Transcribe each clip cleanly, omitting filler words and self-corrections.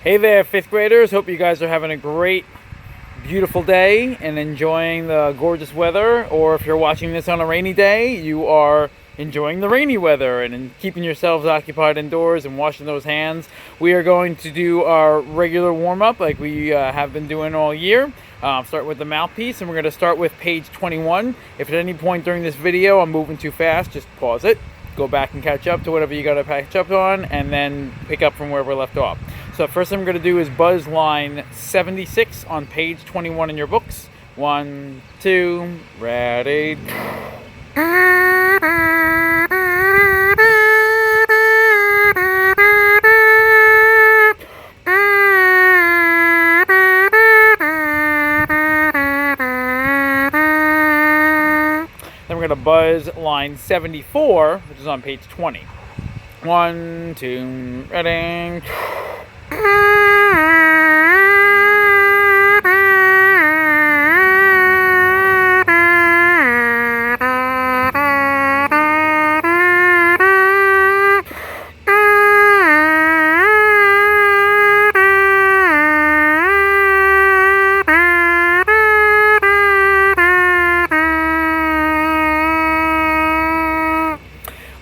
Hey there, fifth graders. Hope you guys are having a great, beautiful day and enjoying the gorgeous weather. Or if you're watching this on a rainy day, you are enjoying the rainy weather and keeping yourselves occupied indoors and washing those hands. We are going to do our regular warm-up like we have been doing all year. Start with the mouthpiece, and we're going to start with page 21. If at any point during this video I'm moving too fast, just pause it. Go back and catch up to whatever you got to catch up on, and then pick up from where we left off. So first thing I'm going to do is buzz line 76 on page 21 in your books. 1, 2, ready. Then we're going to buzz line 74, which is on page 20. 1, 2, ready.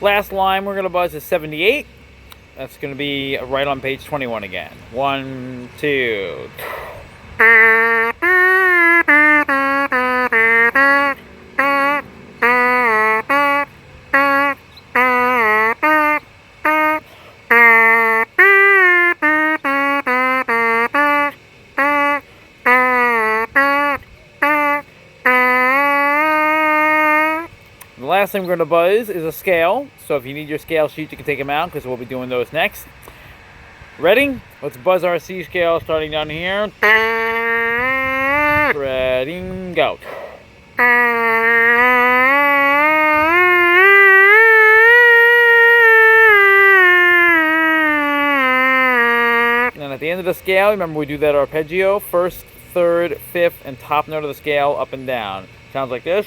Last line we're going to buzz is 78. That's going to be right on page 21 again. 1, 2. The last thing we're going to buzz is a scale. So if you need your scale sheet, you can take them out because we'll be doing those next. Ready? Let's buzz our C scale starting down here. Ready, go. And at the end of the scale, remember we do that arpeggio. First, third, fifth, and top note of the scale up and down. Sounds like this.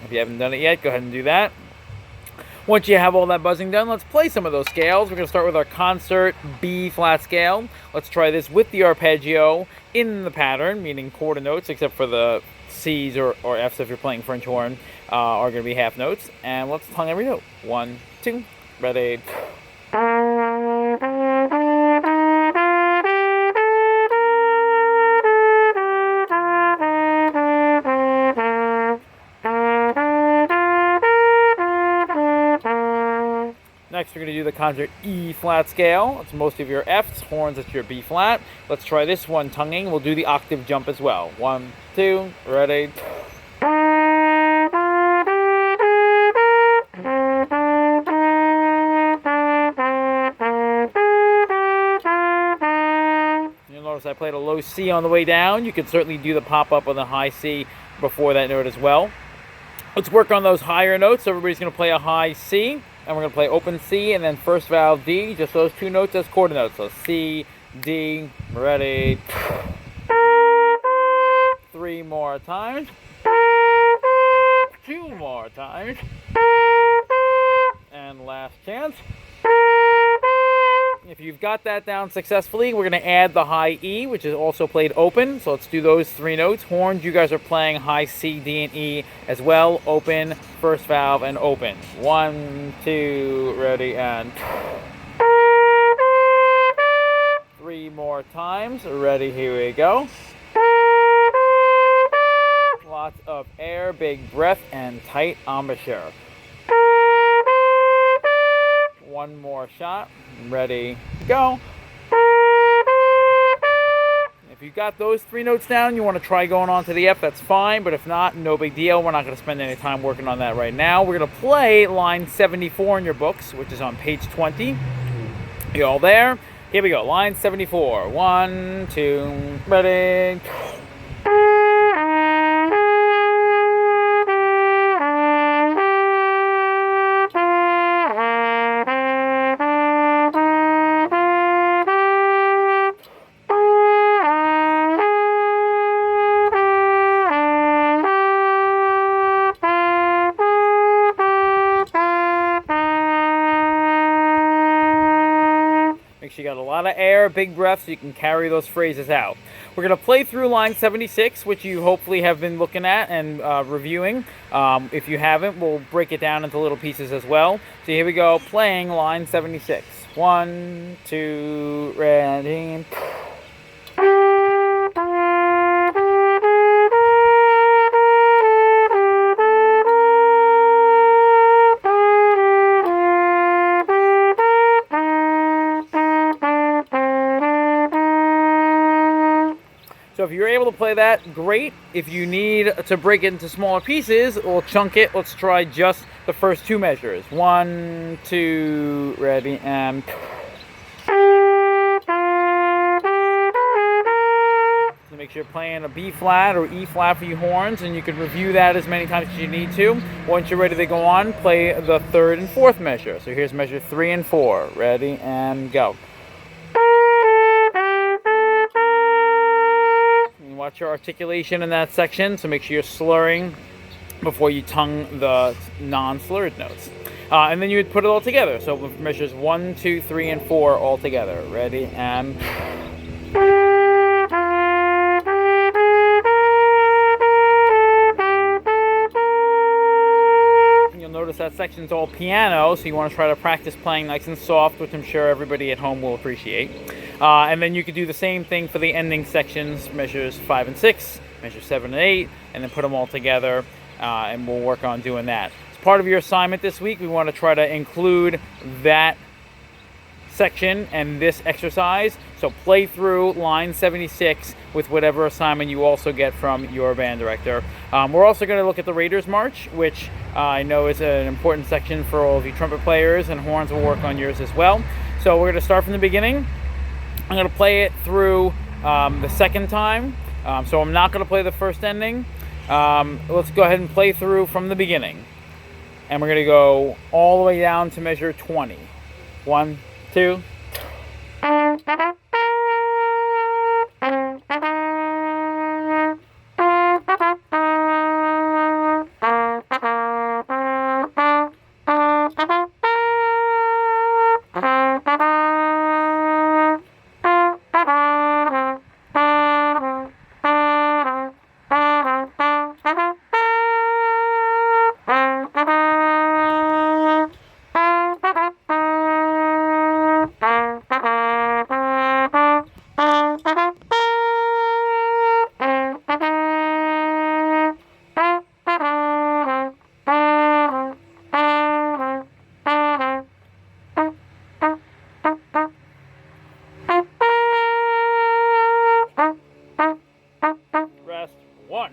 If you haven't done it yet, go ahead and do that. Once you have all that buzzing done, let's play some of those scales. We're going to start with our concert B flat scale. Let's try this with the arpeggio in the pattern, meaning quarter notes, except for the C's or F's if you're playing French horn, are going to be half notes. And let's tongue every note. 1, 2, ready. Next, we're going to do the concert E flat scale. It's most of your F's, horns, it's your B flat. Let's try this one tonguing. We'll do the octave jump as well. 1, 2, ready. You'll notice I played a low C on the way down. You can certainly do the pop up on the high C before that note as well. Let's work on those higher notes. So everybody's going to play a high C. And we're going to play open C and then first valve D, just those two notes as quarter notes. So C, D, ready. 3 more times. 2 more times. And last chance. If you've got that down successfully, we're going to add the high E, which is also played open. So let's do those 3 notes. Horns, you guys are playing high C, D, and E as well. Open, first valve, and open. 1, 2, ready, and 3 more times. Ready, here we go. Lots of air, big breath, and tight embouchure. 1 more shot. Ready, go. If you got those 3 notes down, you want to try going on to the F, that's fine. But if not, no big deal. We're not going to spend any time working on that right now. We're going to play line 74 in your books, which is on page 20. You all there? Here we go. Line 74. 1, 2, ready. you got a lot of air, big breaths, so you can carry those phrases out. We're going to play through line 76, which you hopefully have been looking at and reviewing. If you haven't, we'll break it down into little pieces as well. So here we go, playing line 76. 1, 2, ready. So if you're able to play that, great. If you need to break it into smaller pieces, we'll chunk it. Let's try just the first 2 measures. 1, 2, ready, and... So make sure you're playing a B flat or E flat for your horns, and you can review that as many times as you need to. Once you're ready to go on, play the 3rd and 4th measure. So here's measure 3 and 4. Ready, and go. Watch your articulation in that section, so make sure you're slurring before you tongue the non-slurred notes. And then you would put it all together. So measures 1, 2, 3, and 4 all together. Ready, and... You'll notice that section's all piano, so you want to try to practice playing nice and soft, which I'm sure everybody at home will appreciate. And then you could do the same thing for the ending sections, measures 5 and 6, measures 7 and 8, and then put them all together, and we'll work on doing that. As part of your assignment this week, we want to try to include that section and this exercise. So play through line 76 with whatever assignment you also get from your band director. We're also going to look at the Raiders March, which I know is an important section for all of you trumpet players, and horns will work on yours as well. So we're going to start from the beginning. I'm going to play it through the second time, so I'm not going to play the first ending. Let's go ahead and play through from the beginning. And we're going to go all the way down to measure 20. 1, 2. Rest 1.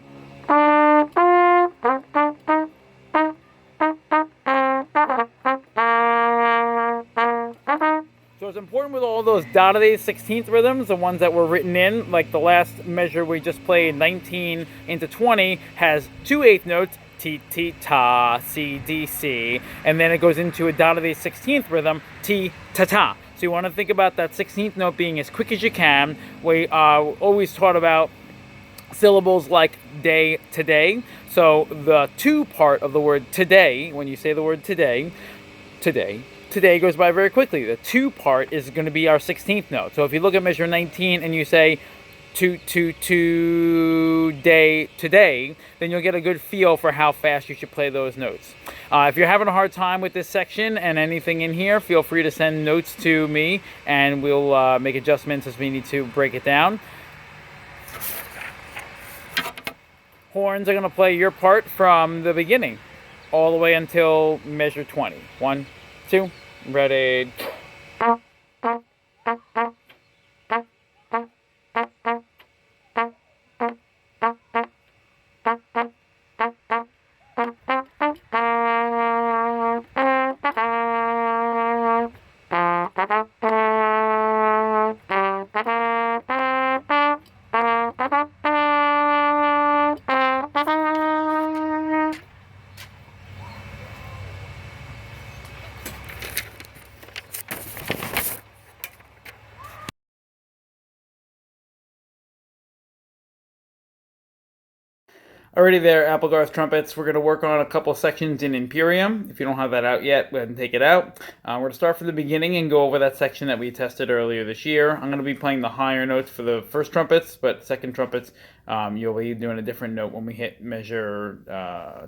So it's important with all those dotted 16th rhythms, the ones that were written in, like the last measure we just played, 19 into 20, has 2 8th notes, T, T, ta, C, D, C, and then it goes into a dotted 16th rhythm, T, ta, ta. So you want to think about that 16th note being as quick as you can. We always taught about syllables like day, today. So the to part of the word today, when you say the word today, today goes by very quickly. The to part is going to be our 16th note. So if you look at measure 19 and you say day, today, then you'll get a good feel for how fast you should play those notes. If you're having a hard time with this section and anything in here, feel free to send notes to me, and we'll make adjustments as we need to break it down. Horns are going to play your part from the beginning all the way until measure 20. 1, 2, ready. Alrighty there, Applegarth Trumpets. We're going to work on a couple sections in Imperium. If you don't have that out yet, go ahead and take it out. We're going to start from the beginning and go over that section that we tested earlier this year. I'm going to be playing the higher notes for the first trumpets, but second trumpets, you'll be doing a different note when we hit measure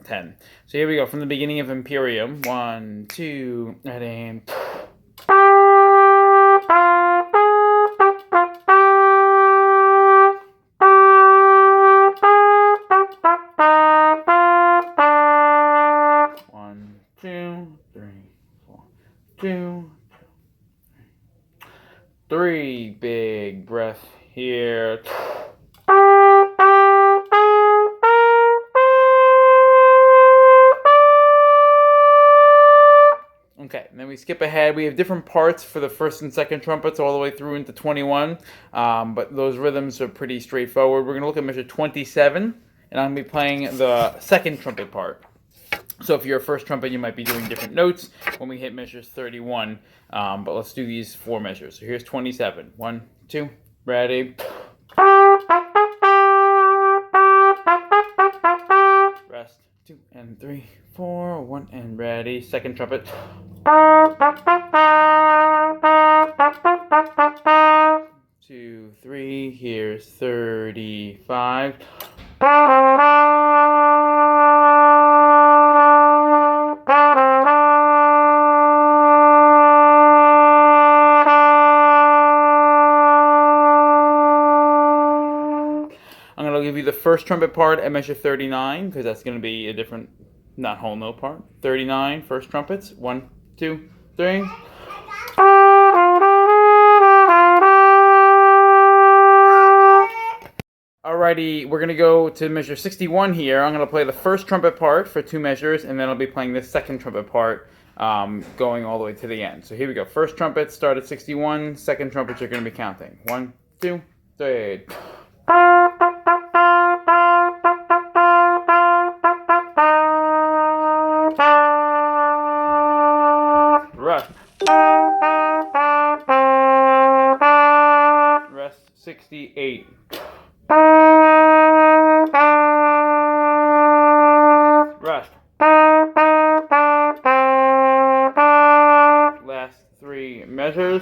10. So here we go, from the beginning of Imperium. 1, 2, ready. 2, 3, 4, 2, 3, big breath here. Okay, and then we skip ahead. We have different parts for the first and second trumpets all the way through into 21, but those rhythms are pretty straightforward. We're going to look at measure 27, and I'm going to be playing the second trumpet part. So if you're a first trumpet, you might be doing different notes when we hit measures 31. But let's do these 4 measures. So here's 27. 1, 2, ready. Rest. 2 and 3, 4, 1 and ready. Second trumpet. 2, 3. Here's 35. I'm going to give you the first trumpet part at measure 39, because that's going to be a different, not whole note part. 39, first trumpets. 1, 2, 3. Alrighty, we're going to go to measure 61 here. I'm going to play the first trumpet part for 2 measures, and then I'll be playing the second trumpet part going all the way to the end. So here we go. First trumpet, start at 61. Second trumpet, you're going to be counting. 1, 2, 3. Rest. Rest 68. Rest. Last 3 measures.